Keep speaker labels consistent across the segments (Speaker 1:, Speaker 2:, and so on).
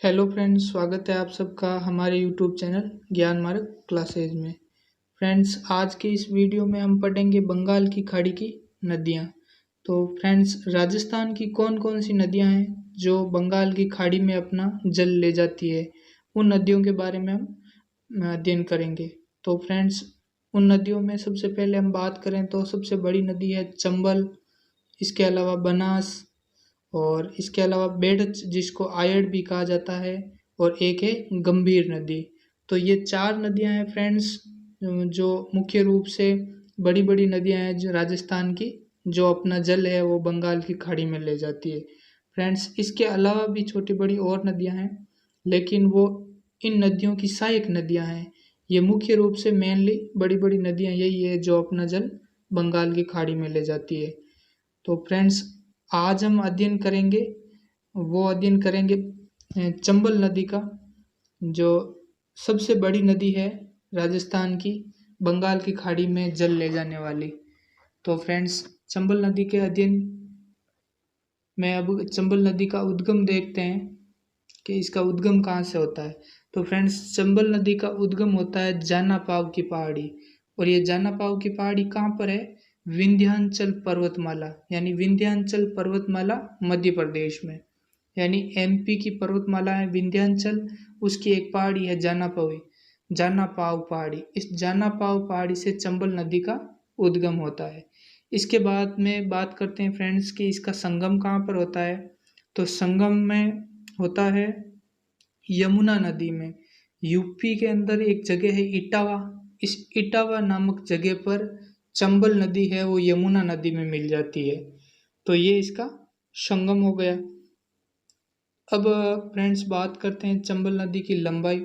Speaker 1: Hello friends, स्वागत है आप सबका हमारे यूट्यूब चैनल ज्ञान मार्ग क्लासेज में। फ्रेंड्स, आज के इस वीडियो में हम पढ़ेंगे बंगाल की खाड़ी की नदियाँ। तो फ्रेंड्स, राजस्थान की कौन कौन सी नदियाँ हैं जो बंगाल की खाड़ी में अपना जल ले जाती है, उन नदियों के बारे में हम अध्ययन करेंगे। तो फ्रेंड्स, उन नदियों में सबसे पहले हम बात करें तो सबसे बड़ी नदी है चंबल, इसके अलावा बनास, और इसके अलावा बेडच जिसको आयड़ भी कहा जाता है, और एक है गंभीर नदी। तो ये चार नदियां हैं फ्रेंड्स, जो मुख्य रूप से बड़ी बड़ी नदियां हैं जो राजस्थान की, जो अपना जल है वो बंगाल की खाड़ी में ले जाती है। फ्रेंड्स, इसके अलावा भी छोटी बड़ी और नदियां हैं, लेकिन वो इन नदियों की सहायक नदियां हैं। ये मुख्य रूप से मेनली बड़ी बड़ी नदियां यही है जो अपना जल बंगाल की खाड़ी में ले जाती है। तो फ्रेंड्स, आज हम अध्ययन करेंगे चंबल नदी का, जो सबसे बड़ी नदी है राजस्थान की, बंगाल की खाड़ी में जल ले जाने वाली। तो फ्रेंड्स, चंबल नदी के अध्ययन में अब चंबल नदी का उद्गम देखते हैं कि इसका उद्गम कहाँ से होता है। तो फ्रेंड्स, चंबल नदी का उद्गम होता है जाना पाव की पहाड़ी, और ये जाना पाव की पहाड़ी कहाँ पर है? विंध्याचल पर्वतमाला, यानी विंध्याचल पर्वतमाला मध्य प्रदेश में, यानी एमपी की पर्वतमाला है विंध्याचल, उसकी एक पहाड़ी है जाना पाव पहाड़ी। इस जाना पाव पहाड़ी से चंबल नदी का उद्गम होता है। इसके बाद में बात करते हैं फ्रेंड्स कि इसका संगम कहाँ पर होता है। तो संगम में होता है यमुना नदी में। यूपी के अंदर एक जगह है इटावा, इस इटावा नामक जगह पर चंबल नदी है वो यमुना नदी में मिल जाती है। तो ये इसका संगम हो गया। अब फ्रेंड्स, बात करते हैं चंबल नदी की लंबाई।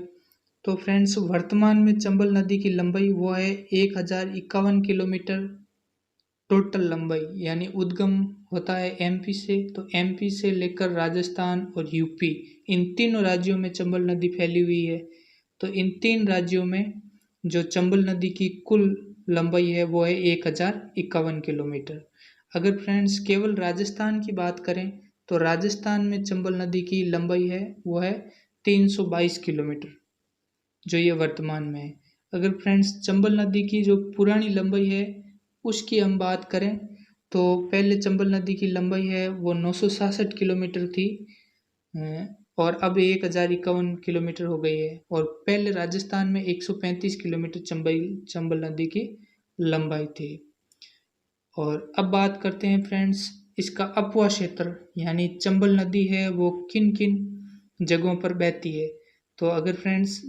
Speaker 1: तो फ्रेंड्स, वर्तमान में चंबल नदी की लंबाई वो है 1051 किलोमीटर टोटल लंबाई, यानी उद्गम होता है एमपी से। तो एमपी से लेकर राजस्थान और यूपी, इन तीनों राज्यों में चंबल नदी फैली हुई है। तो इन तीन राज्यों में जो चंबल नदी की कुल लंबाई है वो है 1051 किलोमीटर। अगर फ्रेंड्स केवल राजस्थान की बात करें तो राजस्थान में चंबल नदी की लंबाई है वो है 322 किलोमीटर, जो ये वर्तमान में है। अगर फ्रेंड्स चंबल नदी की जो पुरानी लंबाई है उसकी हम बात करें तो पहले चंबल नदी की लंबाई है वो 967 किलोमीटर थी, और अब 1051 किलोमीटर हो गई है। और पहले राजस्थान में 135 किलोमीटर चंबल नदी की लंबाई थी। और अब बात करते हैं फ्रेंड्स इसका अपवा क्षेत्र, यानी चंबल नदी है वो किन किन जगहों पर बहती है। तो अगर फ्रेंड्स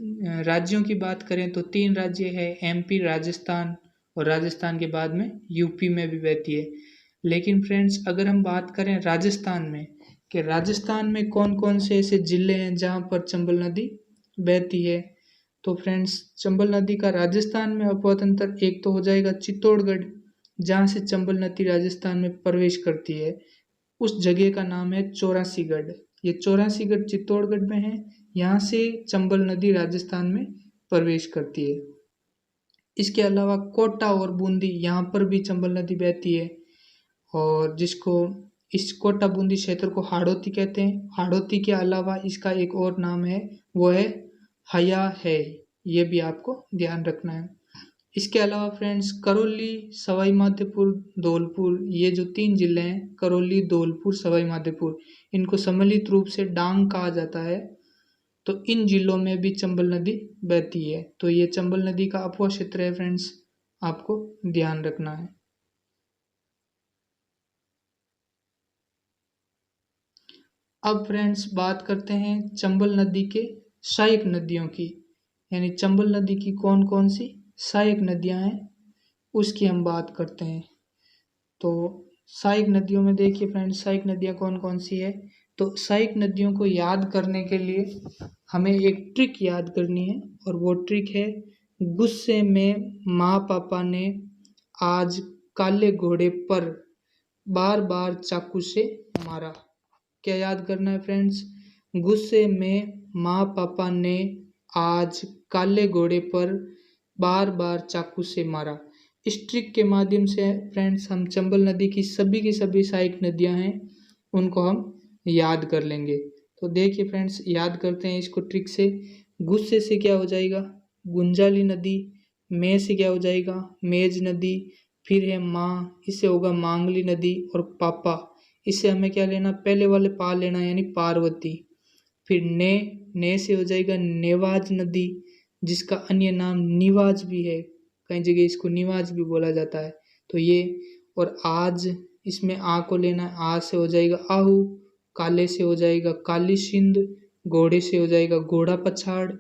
Speaker 1: राज्यों की बात करें तो तीन राज्य है, एमपी, राजस्थान, और राजस्थान के बाद में यूपी में भी बहती है। लेकिन फ्रेंड्स अगर हम बात करें राजस्थान में कि राजस्थान में कौन कौन से ऐसे जिले हैं जहाँ पर चंबल नदी बहती है, तो फ्रेंड्स चंबल नदी का राजस्थान में अपवा तंत्र एक तो हो जाएगा चित्तौड़गढ़, जहाँ से चंबल नदी राजस्थान में प्रवेश करती है। उस जगह का नाम है चौरासीगढ़। ये चौरासीगढ़ चित्तौड़गढ़ में है, यहाँ से चंबल नदी राजस्थान में प्रवेश करती है। इसके अलावा कोटा और बूंदी, यहाँ पर भी चंबल नदी बहती है, और जिसको इस कोटा बूंदी क्षेत्र को हाड़ौती कहते हैं। हाड़ौती के अलावा इसका एक और नाम है वो है हया है, ये भी आपको ध्यान रखना है। इसके अलावा फ्रेंड्स करौली, सवाई माधोपुर, धौलपुर, ये जो तीन जिले हैं करौली, धौलपुर, सवाई माधोपुर, इनको सम्मिलित रूप से डांग कहा जाता है। तो इन जिलों में भी चंबल नदी बहती है। तो ये चंबल नदी का अपवा क्षेत्र है फ्रेंड्स, आपको ध्यान रखना है। अब फ्रेंड्स बात करते हैं चंबल नदी के सहायक नदियों की, यानी चंबल नदी की कौन कौन सी सहायक नदियां हैं उसकी हम बात करते हैं। तो सहायक नदियों में देखिए फ्रेंड्स, सहायक नदियां कौन कौन सी है। तो सहायक नदियों को याद करने के लिए हमें एक ट्रिक याद करनी है, और वो ट्रिक है गुस्से में माँ पापा ने आज काले घोड़े पर बार बार चाकू से मारा। क्या याद करना है फ्रेंड्स? गुस्से में माँ पापा ने आज काले घोड़े पर बार बार चाकू से मारा। इस ट्रिक के माध्यम से फ्रेंड्स हम चंबल नदी की सभी सहायक नदियां हैं उनको हम याद कर लेंगे। तो देखिए फ्रेंड्स, याद करते हैं इसको ट्रिक से। गुस्से से क्या हो जाएगा, गुंजाली नदी। में से क्या हो जाएगा, मेज नदी। फिर है माँ, इससे होगा मांगली नदी। और पापा, इससे हमें क्या लेना, पहले वाले पा लेना यानी पार्वती। फिर ने से हो जाएगा नेवाज नदी, जिसका अन्य नाम निवाज भी है, कई जगह इसको निवाज भी बोला जाता है। तो ये, और आज, इसमें आ को लेना है, आ से हो जाएगा आहू। काले से हो जाएगा काली सिंध। घोड़े से हो जाएगा घोड़ा पछाड़।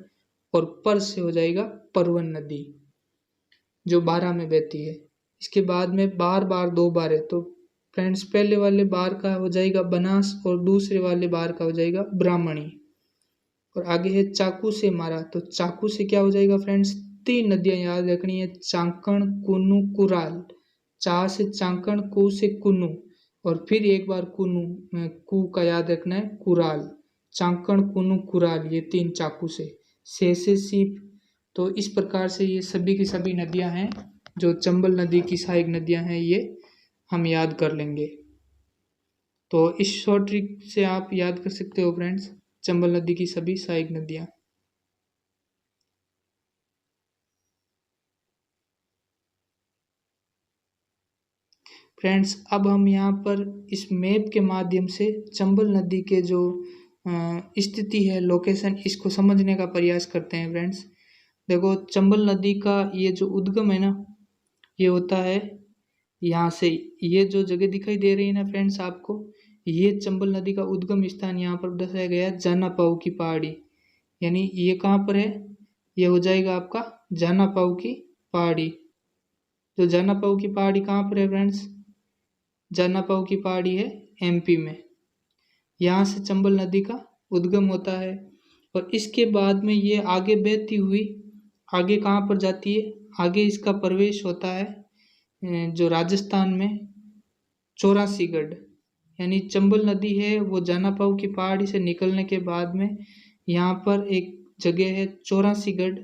Speaker 1: और पर से हो जाएगा परवन नदी, जो 12 में बहती है। इसके बाद में बार बार 2 बार है, तो फ्रेंड्स पहले वाले बार का हो जाएगा बनास और दूसरे वाले बार का हो जाएगा ब्राह्मणी। और आगे है चाकू से मारा, तो चाकू से क्या हो जाएगा फ्रेंड्स, 3 नदियां याद रखनी है, चांकण कुनु कुराल। चा से चांकण, कु से कुनु, और फिर एक बार कुनु, कु का याद रखना है कुराल। चांकण कुनु कुराल, ये 3 चाकू से सीप। तो इस प्रकार से ये सभी की सभी नदियां हैं, जो चंबल नदी की सहायक नदियां हैं, ये हम याद कर लेंगे। तो इस शॉर्ट ट्रिक से आप याद कर सकते हो फ्रेंड्स, चंबल नदी की सभी सहायक नदियां। फ्रेंड्स अब हम यहाँ पर इस मैप के माध्यम से चंबल नदी के जो स्थिति है, लोकेशन, इसको समझने का प्रयास करते हैं फ्रेंड्स। देखो, चंबल नदी का ये जो उद्गम है ना, ये होता है यहाँ से। ये जो जगह दिखाई दे रही है ना फ्रेंड्स आपको, ये चंबल नदी का उद्गम स्थान यहाँ पर दर्शाया गया है, जाना पाऊ की पहाड़ी। यानी ये कहाँ पर है, ये हो जाएगा आपका जाना पाऊ की पहाड़ी। तो जाना पाऊ की पहाड़ी कहाँ पर है फ्रेंड्स, जाना पाऊ की पहाड़ी है एमपी में। यहाँ से चंबल नदी का उद्गम होता है, और इसके बाद में ये आगे बहती हुई आगे कहाँ पर जाती है, आगे इसका प्रवेश होता है जो राजस्थान में चौरासीगढ़। यानी चंबल नदी है वो जाना पाऊ की पहाड़ी से निकलने के बाद में यहाँ पर एक जगह है चौरासीगढ़।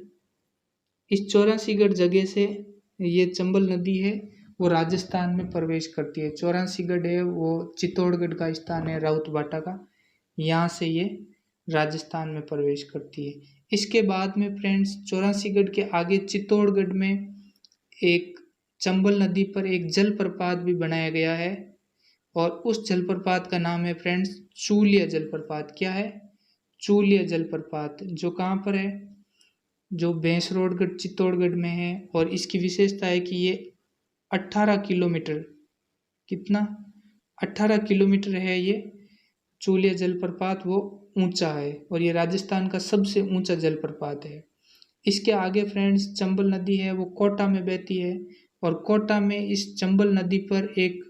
Speaker 1: इस चौरासीगढ़ जगह से ये चंबल नदी है वो राजस्थान में प्रवेश करती है। चौरासीगढ़ है वो चित्तौड़गढ़ का स्थान है, राउत बाटा का। यहाँ से ये राजस्थान में प्रवेश करती है। इसके बाद में फ्रेंड्स चौरासीगढ़ के आगे चित्तौड़गढ़ में एक चंबल नदी पर एक जलप्रपात भी बनाया गया है, और उस जलप्रपात का नाम है फ्रेंड्स चूलिया जलप्रपात। क्या है, चूलिया जलप्रपात, जो कहाँ पर है, जो भैंसरोडगढ़ चित्तौड़गढ़ में है। और इसकी विशेषता है कि ये 18 किलोमीटर, कितना, 18 किलोमीटर है ये चूलिया जलप्रपात, वो ऊंचा है, और ये राजस्थान का सबसे ऊंचा जलप्रपात है। इसके आगे फ्रेंड्स चंबल नदी है वो कोटा में बहती है, और कोटा में इस चंबल नदी पर एक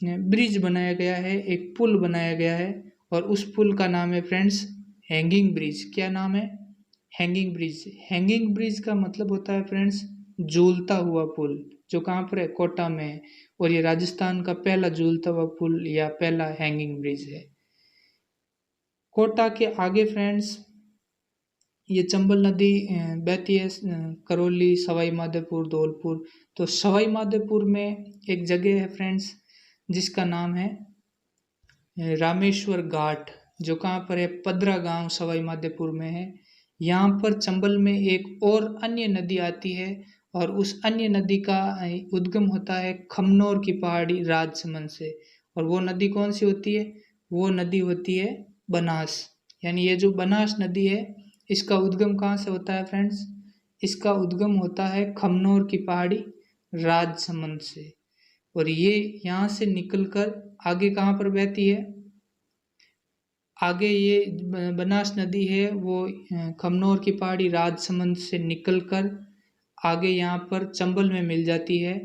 Speaker 1: ब्रिज बनाया गया है, एक पुल बनाया गया है, और उस पुल का नाम है फ्रेंड्स हैंगिंग ब्रिज। क्या नाम है, हैंगिंग ब्रिज। हैंगिंग ब्रिज का मतलब होता है फ्रेंड्स झूलता हुआ पुल, जो कहाँ पर है, कोटा में है। और ये राजस्थान का पहला झूलता हुआ पुल या पहला हैंगिंग ब्रिज है। कोटा के आगे फ्रेंड्स ये चंबल नदी बहती है करौली, सवाई माधोपुर, धौलपुर। तो सवाई माधोपुर में एक जगह है फ्रेंड्स जिसका नाम है रामेश्वर घाट, जो कहाँ पर है, पदरा गांव सवाई माधोपुर में है। यहाँ पर चंबल में एक और अन्य नदी आती है, और उस अन्य नदी का उद्गम होता है खमनोर की पहाड़ी राजसमंद से। और वो नदी कौन सी होती है, वो नदी होती है बनास। यानी ये जो बनास नदी है इसका उद्गम कहाँ से होता है फ्रेंड्स, इसका उद्गम होता है खमनोर की पहाड़ी राजसमंद से। और ये यहाँ से निकलकर आगे कहाँ पर बहती है, आगे ये बनास नदी है वो खमनोर की पहाड़ी राजसमंद से निकलकर आगे यहाँ पर चंबल में मिल जाती है,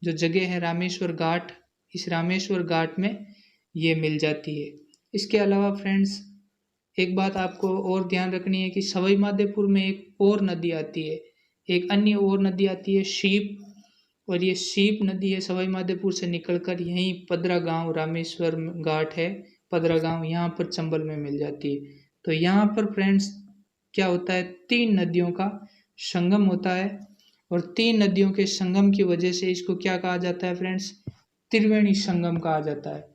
Speaker 1: जो जगह है रामेश्वर घाट। इस रामेश्वर घाट में ये मिल जाती है। इसके अलावा फ्रेंड्स एक बात आपको और ध्यान रखनी है कि सवाई माधोपुर में एक और नदी आती है, एक अन्य और नदी आती है शीप। और ये शीप नदी है सवाई माधोपुर से निकलकर यहीं पदरा गांव, रामेश्वर घाट है पदरा गांव, यहाँ पर चंबल में मिल जाती है। तो यहाँ पर फ्रेंड्स क्या होता है, 3 नदियों का संगम होता है, और 3 नदियों के संगम की वजह से इसको क्या कहा जाता है फ्रेंड्स, त्रिवेणी संगम कहा जाता है।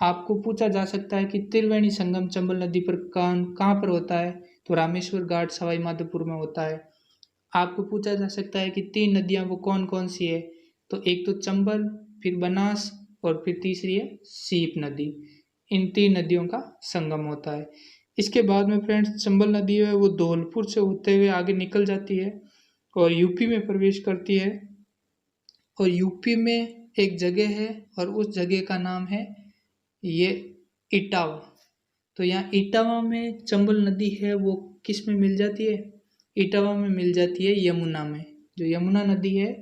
Speaker 1: आपको पूछा जा सकता है कि त्रिवेणी संगम चंबल नदी पर कहाँ पर होता है, तो रामेश्वर घाट सवाई माधोपुर में होता है। आपको पूछा जा सकता है कि तीन नदियां वो कौन कौन सी है, तो एक तो चंबल, फिर बनास और फिर तीसरी है सीप नदी। इन तीन नदियों का संगम होता है। इसके बाद में फ्रेंड्स चंबल नदी है वो धौलपुर से होते हुए आगे निकल जाती है और यूपी में प्रवेश करती है। और यूपी में एक जगह है और उस जगह का नाम है ये इटावा। तो यहाँ इटावा में चंबल नदी है वो किस में मिल जाती है, इटावा में मिल जाती है यमुना में। जो यमुना नदी है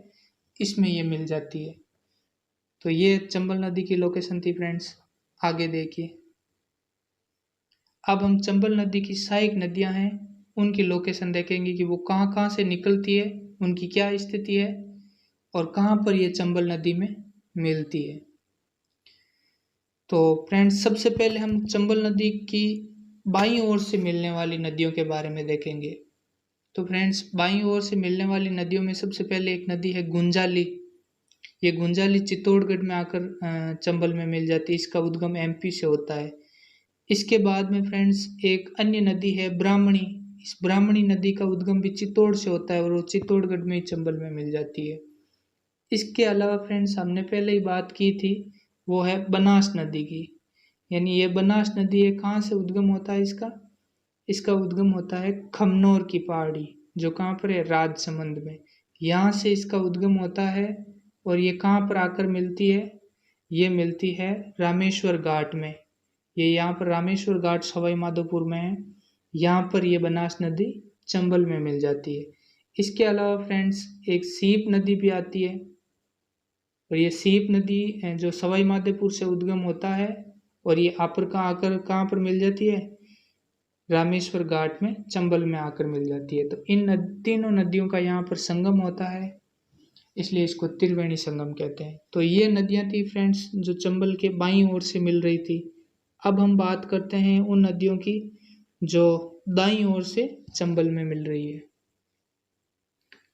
Speaker 1: इसमें ये मिल जाती है। तो ये चंबल नदी की लोकेशन थी फ्रेंड्स। आगे देखिए, अब हम चंबल नदी की सहायक नदियां हैं उनकी लोकेशन देखेंगे कि वो कहाँ कहाँ से निकलती है, उनकी क्या स्थिति है और कहाँ पर ये चंबल नदी में मिलती है। तो फ्रेंड्स सबसे पहले हम चंबल नदी की बाईं ओर से मिलने वाली नदियों के बारे में देखेंगे। तो फ्रेंड्स बाईं ओर से मिलने वाली नदियों में सबसे पहले एक नदी है गुंजाली। ये गुंजाली चित्तौड़गढ़ में आकर चंबल में मिल जाती है। इसका उद्गम एमपी से होता है। इसके बाद में फ्रेंड्स एक अन्य नदी है ब्राह्मणी। इस ब्राह्मणी नदी का उद्गम भी चित्तौड़ से होता है और वो चित्तौड़गढ़ में चंबल में मिल जाती है। इसके अलावा फ्रेंड्स हमने पहले ही बात की थी वो है बनास नदी की। यानी ये बनास नदी है, कहाँ से उद्गम होता है इसका, इसका उद्गम होता है खमनोर की पहाड़ी, जो कहाँ पर है, राजसमंद में। यहाँ से इसका उद्गम होता है और ये कहाँ पर आकर मिलती है, ये मिलती है रामेश्वर घाट में। ये यहाँ पर रामेश्वर घाट सवाई माधोपुर में है। यहाँ पर ये बनास नदी चंबल में मिल जाती है। इसके अलावा फ्रेंड्स एक सीप नदी भी आती है और ये सीप नदी जो सवाई माधोपुर से उद्गम होता है और ये आकर कहाँ पर मिल जाती है, रामेश्वर घाट में चंबल में आकर मिल जाती है। तो इन तीनों नदियों का यहाँ पर संगम होता है, इसलिए इसको त्रिवेणी संगम कहते हैं। तो ये नदियाँ थी फ्रेंड्स जो चंबल के बाईं ओर से मिल रही थी। अब हम बात करते हैं उन नदियों की जो दाईं ओर से चंबल में मिल रही है।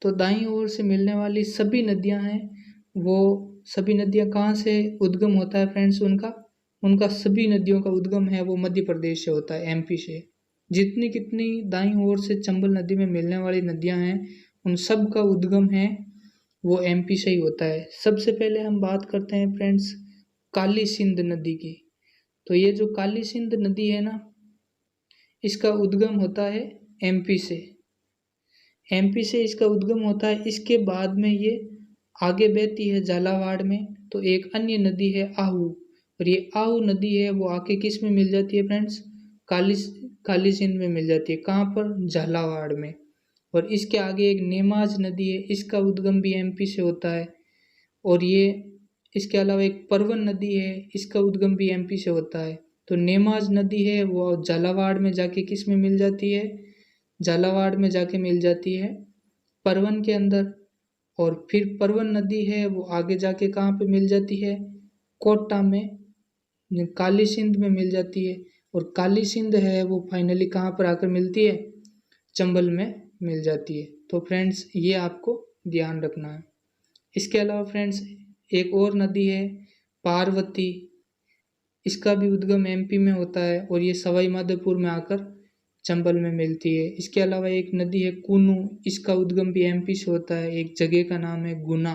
Speaker 1: तो दाईं ओर से मिलने वाली सभी नदियां हैं वो सभी नदियां कहाँ से उद्गम होता है फ्रेंड्स, उनका सभी नदियों का उद्गम है वो मध्य प्रदेश से होता है, एमपी से। जितनी कितनी दाईं ओर से चंबल नदी में मिलने वाली नदियां हैं उन सब का उद्गम है वो एमपी से ही होता है। सबसे पहले हम बात करते हैं फ्रेंड्स काली सिंध नदी की। तो ये जो काली सिंध नदी है ना, इसका उद्गम होता है एमपी से। एमपी से इसका उद्गम होता है। इसके बाद में ये आगे बहती है झालावाड़ में। तो एक अन्य नदी है आहू, और ये आहू नदी है वो आके किस में मिल जाती है फ्रेंड्स, काली सिंध में मिल जाती है। कहाँ पर, झालावाड़ में। और इसके आगे एक नेमाज नदी है, इसका उद्गम भी एमपी से होता है। और ये इसके अलावा एक परवन नदी है, इसका उद्गम भी एमपी से होता है। तो नेमाज नदी है वो झालावाड़ में जाके किस में मिल जाती है, झालावाड़ में जाके मिल जाती है परवन के अंदर। और फिर परवन नदी है वो आगे जाके कहाँ पे मिल जाती है, कोटा में, काली सिंध में मिल जाती है। और काली सिंध है वो फाइनली कहाँ पर आकर मिलती है, चंबल में मिल जाती है। तो फ्रेंड्स ये आपको ध्यान रखना है। इसके अलावा फ्रेंड्स एक और नदी है पार्वती, इसका भी उद्गम एमपी में होता है और ये सवाई माधोपुर में आकर चंबल में मिलती है। इसके अलावा एक नदी है कूनू, इसका उद्गम भी एमपी से होता है। एक जगह का नाम है गुना,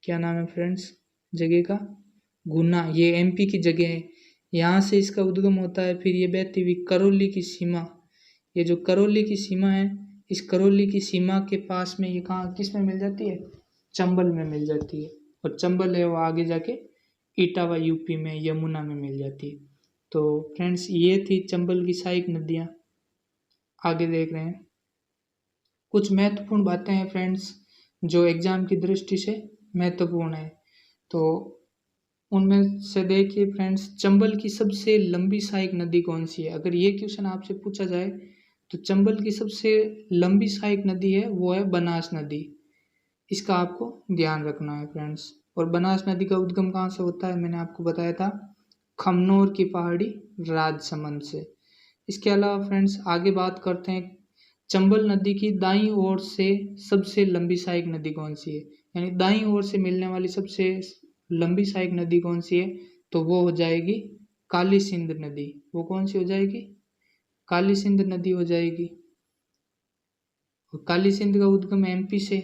Speaker 1: क्या नाम है फ्रेंड्स जगह का, गुना, ये एमपी की जगह है, यहाँ से इसका उद्गम होता है। फिर ये बहती हुई करौली की सीमा, ये जो करौली की सीमा है, इस करौली की सीमा के पास में ये कहाँ किस में मिल जाती है, चंबल में मिल जाती है। और चंबल है वो आगे जाके इटावा यूपी में यमुना में मिल जाती है। तो फ्रेंड्स ये थी चंबल की सहायक नदियाँ। आगे देख रहे हैं कुछ महत्वपूर्ण बातें हैं फ्रेंड्स जो एग्जाम की दृष्टि से महत्वपूर्ण है। तो उनमें से देखिए फ्रेंड्स, चंबल की सबसे लंबी सहायक नदी कौन सी है। अगर ये क्वेश्चन आपसे पूछा जाए तो चंबल की सबसे लंबी सहायक नदी है वो है बनास नदी। इसका आपको ध्यान रखना है फ्रेंड्स। और बनास नदी का उद्गम कहाँ से होता है, मैंने आपको बताया था खमनोर की पहाड़ी राजसमंद से। इसके अलावा फ्रेंड्स आगे बात करते हैं चंबल नदी की दाईं ओर से सबसे लंबी सहायक नदी कौन सी है, यानी दाईं ओर से मिलने वाली सबसे लंबी सहायक नदी कौन सी है, तो वो हो जाएगी काली सिंध नदी। वो कौन सी हो जाएगी? काली सिंध नदी हो जाएगी। और काली सिंध का उद्गम एमपी से,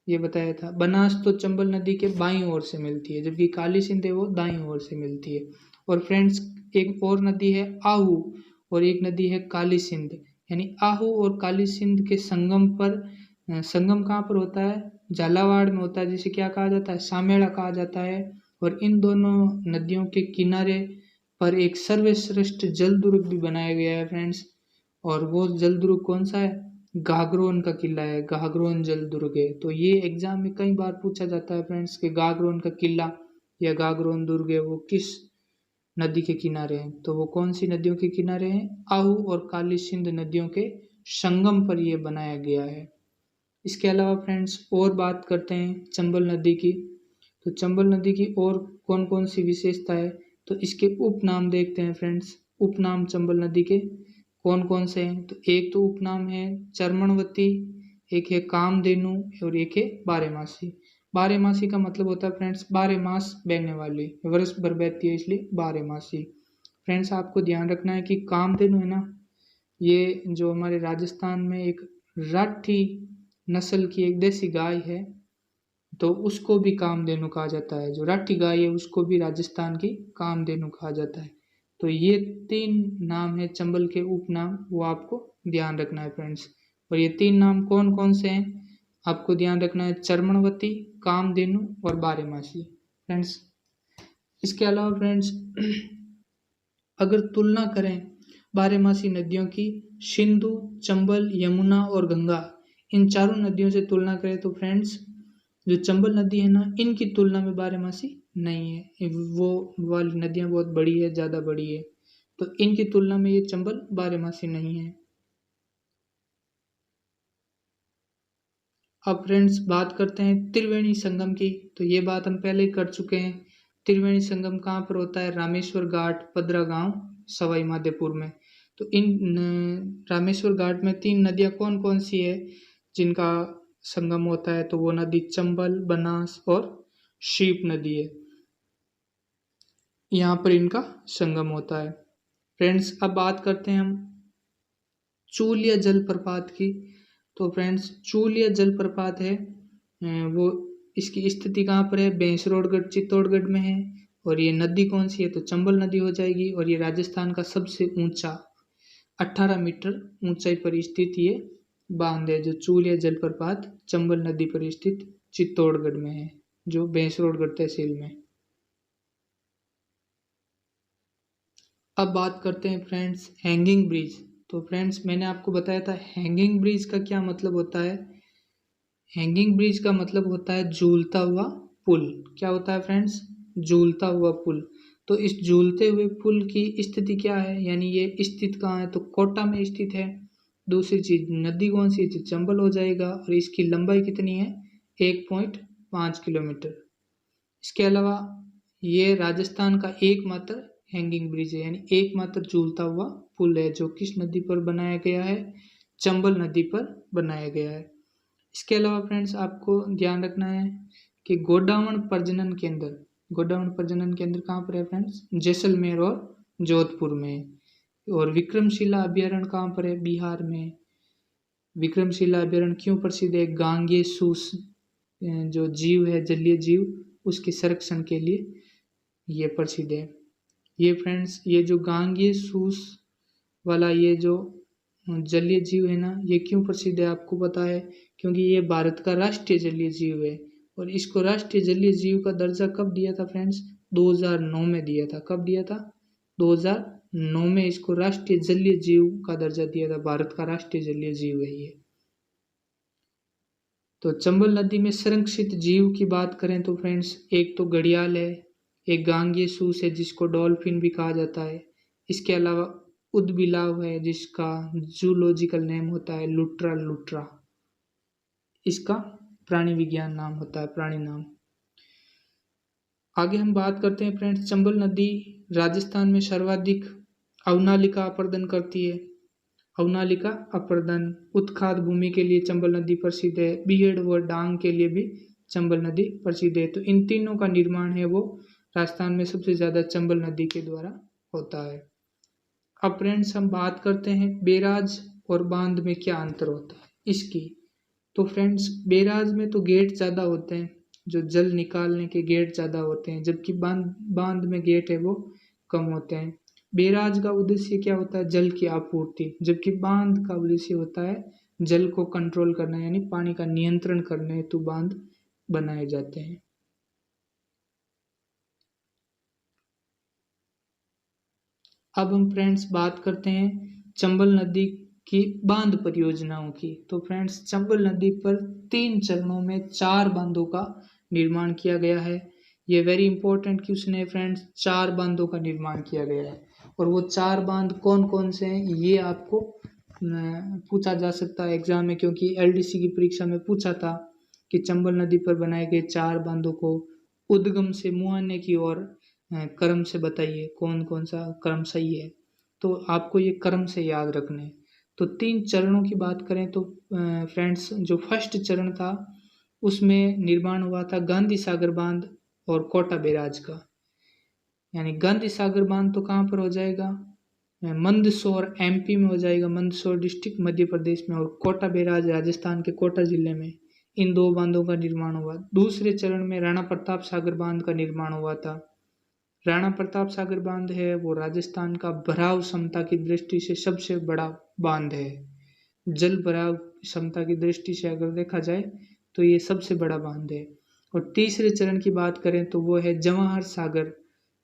Speaker 1: ये बताया था। बनास तो चंबल नदी के बाईं ओर से मिलती है, जबकि काली सिंध है वो दाईं ओर से मिलती है। और फ्रेंड्स एक और नदी है आहू और एक नदी है काली सिंध। यानी आहू और काली सिंध के संगम पर, संगम कहाँ पर होता है? झालावाड़ में होता है, जिसे क्या कहा जाता है? सामेड़ा कहा जाता है। और इन दोनों नदियों के किनारे पर एक सर्वश्रेष्ठ जल दुर्ग भी बनाया गया है फ्रेंड्स। और वो जल दुर्ग कौन सा है? गागरोन का किला है, गागरोन जल दुर्ग है। तो ये एग्जाम में कई बार पूछा जाता है फ्रेंड्स कि गागरोन का किला या गागरोन दुर्ग है वो किस नदी के किनारे हैं? तो वो कौन सी नदियों के किनारे हैं? आहू और काली सिंध नदियों के संगम पर ये बनाया गया है। इसके अलावा फ्रेंड्स और बात करते हैं चंबल नदी की। तो चंबल नदी की और कौन कौन सी विशेषता है? तो इसके उपनाम देखते हैं फ्रेंड्स। उपनाम चंबल नदी के कौन कौन से हैं? तो एक तो उपनाम है चर्मणवती, एक है कामधेनु और एक है बारहमासी। बारहमासी का मतलब होता है फ्रेंड्स 12 मास बहने वाली, वर्ष भर बहती है इसलिए बारहमासी। फ्रेंड्स आपको ध्यान रखना है कि कामधेनु है ना, ये जो हमारे राजस्थान में एक राठी नस्ल की एक देसी गाय है, तो उसको भी कामधेनु कहा जाता है। जो राठी गाय है उसको भी राजस्थान की कामधेनु कहा जाता है। तो ये 3 नाम है चंबल के उपनाम, वो आपको ध्यान रखना है फ्रेंड्स। और ये 3 नाम कौन कौन से हैं आपको ध्यान रखना है? चर्मणवती, कामधेनु और बारहमासी फ्रेंड्स। इसके अलावा फ्रेंड्स अगर तुलना करें बारहमासी नदियों की, सिंधु, चंबल, यमुना और गंगा, इन चारों नदियों से तुलना करें तो फ्रेंड्स जो चंबल नदी है ना, इनकी तुलना में बारहमासी नहीं है। वो वाली नदियाँ बहुत बड़ी है, ज़्यादा बड़ी है, तो इनकी तुलना में ये चंबल बारहमासी नहीं है। अब फ्रेंड्स बात करते हैं त्रिवेणी संगम की। तो ये बात हम पहले ही कर चुके हैं। त्रिवेणी संगम कहाँ पर होता है? रामेश्वर घाट, पदरा गांव, सवाई माधोपुर में। तो इन रामेश्वर घाट में 3 नदियाँ कौन कौन सी है जिनका संगम होता है? तो वो नदी चंबल, बनास और शीप नदी है, यहाँ पर इनका संगम होता है। फ्रेंड्स अब बात करते हैं हम चूलिया जलप्रपात की। तो फ्रेंड्स चूलिया जलप्रपात है वो, इसकी स्थिति कहाँ पर है? बेंसरोडगढ़ चित्तौड़गढ़ में है। और ये नदी कौन सी है? तो चंबल नदी हो जाएगी। और ये राजस्थान का सबसे ऊंचा 18 मीटर ऊंचाई पर स्थित ये बांध है, जो चूलिया जलप्रपात चंबल नदी पर स्थित चित्तौड़गढ़ में है, जो बेंसरोडगढ़ तहसील में। अब बात करते हैं फ्रेंड्स हैंगिंग ब्रिज। तो फ्रेंड्स मैंने आपको बताया था हैंगिंग ब्रिज का क्या मतलब होता है। हैंगिंग ब्रिज का मतलब होता है झूलता हुआ पुल। क्या होता है फ्रेंड्स? झूलता हुआ पुल। तो इस झूलते हुए पुल की स्थिति क्या है, यानी ये स्थित कहाँ है? तो कोटा में स्थित है। दूसरी चीज नदी कौन सी है? चंबल हो जाएगा। और इसकी लंबाई कितनी है? 1.5 किलोमीटर। इसके अलावा ये राजस्थान का एकमात्र हैंगिंग ब्रिज है, यानी एकमात्र झूलता हुआ पुल है, जो किस नदी पर बनाया गया है? चंबल नदी पर बनाया गया है। इसके अलावा फ्रेंड्स आपको ध्यान रखना है कि गोडावण प्रजनन केंद्र, गोडावण प्रजनन केंद्र कहाँ पर है फ्रेंड्स? जैसलमेर और जोधपुर में। और विक्रमशिला अभ्यारण्य कहाँ पर है? बिहार में। विक्रमशिला अभ्यारण्य क्यों प्रसिद्ध है? गांगे सूस जो जीव है, जलीय जीव, उसके संरक्षण के लिए ये प्रसिद्ध है। ये फ्रेंड्स ये जो गांगे सूस वाला ये जो जलीय जीव है ना, ये क्यों प्रसिद्ध है आपको पता है? क्योंकि ये भारत का राष्ट्रीय जलीय जीव है। और इसको राष्ट्रीय जलीय जीव का दर्जा कब दिया था फ्रेंड्स? 2009 में दिया था। कब दिया था? 2009 में इसको राष्ट्रीय जलीय जीव का दर्जा दिया था। भारत का राष्ट्रीय जलीय जीव है ये। तो चंबल नदी में संरक्षित जीव की बात करें तो फ्रेंड्स एक तो घड़ियाल है, एक गांगे सूस है जिसको डॉल्फिन भी कहा जाता है। इसके अलावा उदबिलाव है जिसका जूलॉजिकल नेम होता है लुट्रा लुट्रा, इसका प्राणी विज्ञान नाम होता है, प्राणी नाम। आगे हम बात करते हैं फ्रेंड्स चंबल नदी राजस्थान में सर्वाधिक अवनालिका अपर्दन करती है। अवनालिका अपर्दन उत्खाद भूमि के लिए चंबल नदी प्रसिद्ध है। बीहड़ व डांग के लिए भी चंबल नदी प्रसिद्ध है। तो इन तीनों का निर्माण है वो राजस्थान में सबसे ज़्यादा चंबल नदी के द्वारा होता है। अब फ्रेंड्स हम बात करते हैं बैराज और बांध में क्या अंतर होता है इसकी। तो फ्रेंड्स बैराज में तो गेट ज़्यादा होते हैं, जो जल निकालने के गेट ज़्यादा होते हैं, जबकि बांध में गेट है वो कम होते हैं। बैराज का उद्देश्य क्या होता है? जल की आपूर्ति, जबकि बांध का उद्देश्य होता है जल को कंट्रोल करना, यानी पानी का नियंत्रण करने हेतु बांध बनाए जाते हैं। अब हम फ्रेंड्स बात करते हैं चंबल नदी की बांध परियोजनाओं की। तो फ्रेंड्स चंबल नदी पर 3 चरणों में 4 बांधों का निर्माण किया गया है। ये वेरी इंपॉर्टेंट क्वेश्चन है फ्रेंड्स, 4 बांधों का निर्माण किया गया है। और वो 4 बांध कौन कौन से हैं ये आपको पूछा जा सकता है एग्जाम में, क्योंकि एलडीसी की परीक्षा में पूछा था कि चंबल नदी पर बनाए गए 4 बांधों को उद्गम से मुहाने की ओर क्रम से बताइए कौन कौन सा क्रम सही है। तो आपको ये क्रम से याद रखने हैं। तो 3 चरणों की बात करें तो फ्रेंड्स जो फर्स्ट चरण था उसमें निर्माण हुआ था गांधी सागर बांध और कोटा बैराज का। यानी गांधी सागर बांध तो कहाँ पर हो जाएगा? मंदसौर एमपी में हो जाएगा, मंदसौर डिस्ट्रिक्ट मध्य प्रदेश में, और कोटा बैराज राजस्थान के कोटा जिले में। इन 2 बांधों का निर्माण हुआ। दूसरे चरण में राणा प्रताप सागर बांध का निर्माण हुआ था। राणा प्रताप सागर बांध है वो राजस्थान का भराव क्षमता की दृष्टि से सबसे बड़ा बांध है। जल भराव क्षमता की दृष्टि से अगर देखा जाए तो ये सबसे बड़ा बांध है। और तीसरे चरण की बात करें तो वो है जवाहर सागर,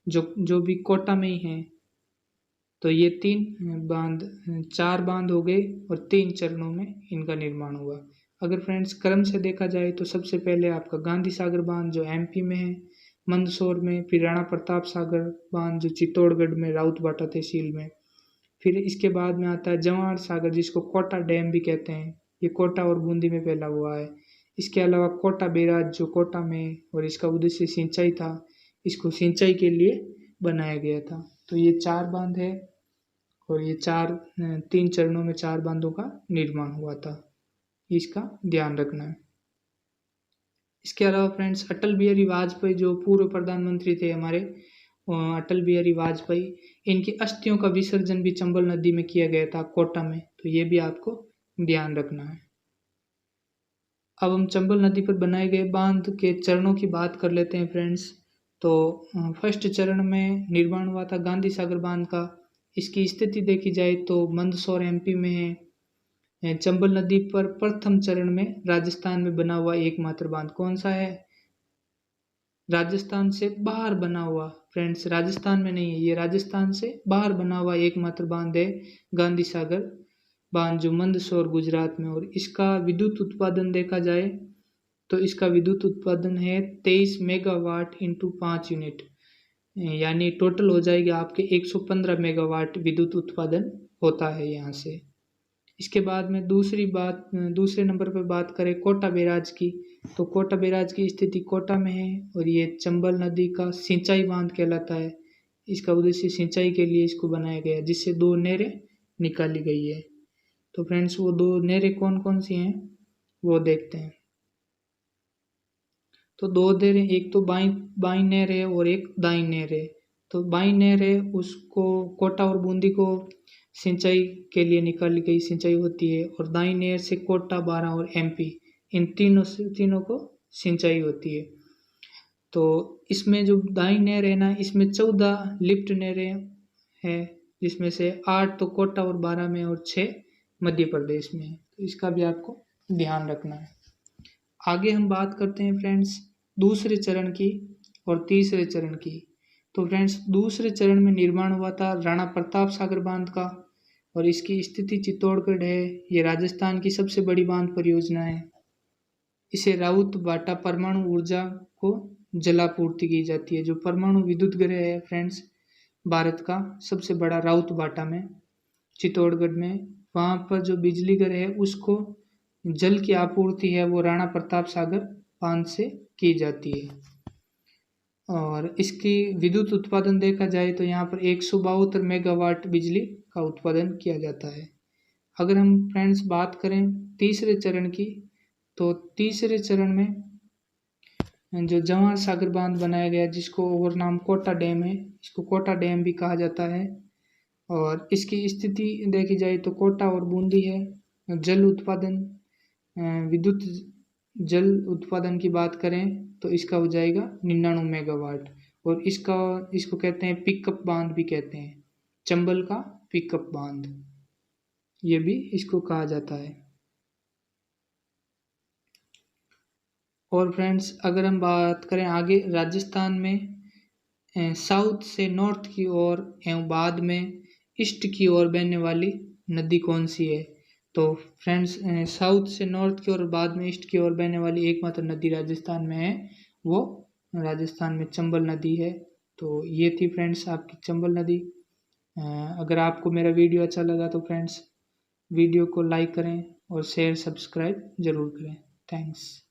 Speaker 1: जो भी कोटा में ही है। तो ये 4 बांध हो गए और 3 चरणों में इनका निर्माण हुआ। अगर फ्रेंड्स क्रम से देखा जाए तो सबसे पहले आपका गांधी सागर बांध जो एमपी में है मंदसौर में, फिर राणा प्रताप सागर बांध जो चित्तौड़गढ़ में राउतबाटा तहसील में, फिर इसके बाद में आता है जवाहर सागर जिसको कोटा डैम भी कहते हैं, ये कोटा और बूंदी में फैला हुआ है। इसके अलावा कोटा बैराज जो कोटा में, और इसका उद्देश्य सिंचाई था, इसको सिंचाई के लिए बनाया गया था। तो ये 4 बांध है और ये 3 चरणों में 4 बांधों का निर्माण हुआ था, इसका ध्यान रखना है। इसके अलावा फ्रेंड्स अटल बिहारी वाजपेयी जो पूर्व प्रधानमंत्री थे हमारे, अटल बिहारी वाजपेयी, इनकी अस्थियों का विसर्जन भी चंबल नदी में किया गया था कोटा में। तो ये भी आपको ध्यान रखना है। अब हम चंबल नदी पर बनाए गए बांध के चरणों की बात कर लेते हैं फ्रेंड्स। तो फर्स्ट चरण में निर्माण हुआ था गांधी सागर बांध का। इसकी स्थिति देखी जाए तो मंदसौर एमपी में है। चंबल नदी पर प्रथम चरण में राजस्थान में बना हुआ एकमात्र बांध कौन सा है? राजस्थान से बाहर बना हुआ फ्रेंड्स, राजस्थान में नहीं है, ये राजस्थान से बाहर बना हुआ एकमात्र बांध है गांधी सागर बांध जो मंदसौर गुजरात में। और इसका विद्युत उत्पादन देखा जाए तो इसका विद्युत उत्पादन है 23 मेगावाट इंटू 5 यूनिट, यानी टोटल हो जाएगी आपके 115 मेगावाट विद्युत उत्पादन होता है यहाँ से। इसके बाद में दूसरे नंबर पर बात करें कोटा बैराज की, तो कोटा बैराज की स्थिति कोटा में है और ये चंबल नदी का सिंचाई बांध कहलाता है। इसका उद्देश्य सिंचाई के लिए इसको बनाया गया जिससे 2 नहरें निकाली गई है। तो फ्रेंड्स वो 2 नहरें कौन कौन सी हैं वो देखते हैं। तो 2 नहरें, एक तो बाई नहर है और एक दाई नहर है। तो बाई नहर है उसको कोटा और बूंदी को सिंचाई के लिए निकाली गई सिंचाई होती है, और दाई नहर से कोटा, बारां और एमपी, इन तीनों को सिंचाई होती है। तो इसमें जो दाई नहर है ना, इसमें 14 लिफ्ट नहरें हैं, जिसमें से 8 तो कोटा और बारां में और 6 मध्य प्रदेश में है। तो इसका भी आपको ध्यान रखना है। आगे हम बात करते हैं फ्रेंड्स दूसरे चरण की और तीसरे चरण की। तो फ्रेंड्स दूसरे चरण में निर्माण हुआ था राणा प्रताप सागर बांध का, और इसकी स्थिति चित्तौड़गढ़ है। ये राजस्थान की सबसे बड़ी बांध परियोजना है। इसे राउतबाटा परमाणु ऊर्जा को जलापूर्ति की जाती है। जो परमाणु विद्युत गृह है फ्रेंड्स भारत का सबसे बड़ा राउतबाटा में चित्तौड़गढ़ में, वहाँ पर जो बिजली घर है उसको जल की आपूर्ति है वो राणा प्रताप सागर बांध से की जाती है। और इसकी विद्युत उत्पादन देखा जाए तो यहाँ पर 172 मेगावाट बिजली का उत्पादन किया जाता है। अगर हम फ्रेंड्स बात करें तीसरे चरण की, तो तीसरे चरण में जो जवाहर सागर बांध बनाया गया जिसको और नाम कोटा डैम है, इसको कोटा डैम भी कहा जाता है। और इसकी स्थिति देखी जाए तो कोटा और बूंदी है। जल उत्पादन, विद्युत जल उत्पादन की बात करें तो इसका हो जाएगा 99 मेगावाट। और इसको कहते हैं पिकअप बांध भी कहते हैं, चंबल का पिकअप बांध, ये भी इसको कहा जाता है। और फ्रेंड्स अगर हम बात करें आगे राजस्थान में साउथ से नॉर्थ की ओर एवं बाद में ईस्ट की ओर बहने वाली नदी कौन सी है? तो फ्रेंड्स साउथ से नॉर्थ की ओर बाद में ईस्ट की ओर बहने वाली एकमात्र नदी राजस्थान में है, वो राजस्थान में चंबल नदी है। तो ये थी फ्रेंड्स आपकी चंबल नदी। अगर आपको मेरा वीडियो अच्छा लगा तो फ्रेंड्स वीडियो को लाइक करें और शेयर सब्सक्राइब ज़रूर करें। थैंक्स।